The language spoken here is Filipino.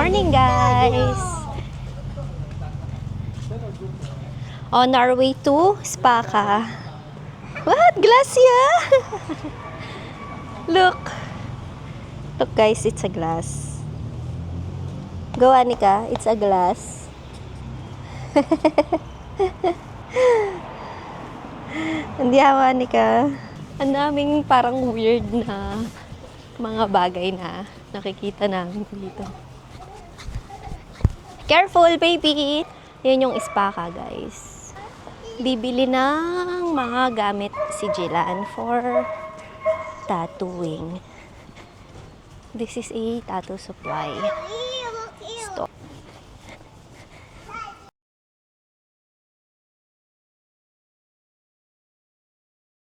morning, guys! On our way to Spaka. What? Glacia? Look! Look, guys, it's a glass. Go, Anika. It's a glass. Hindi ako, Anika. Ang daming parang weird na mga bagay na nakikita namin dito. Careful, baby! Yan yung Spaka, guys. Bibili ng mga gamit si Jilan for tattooing. This is a tattoo supply.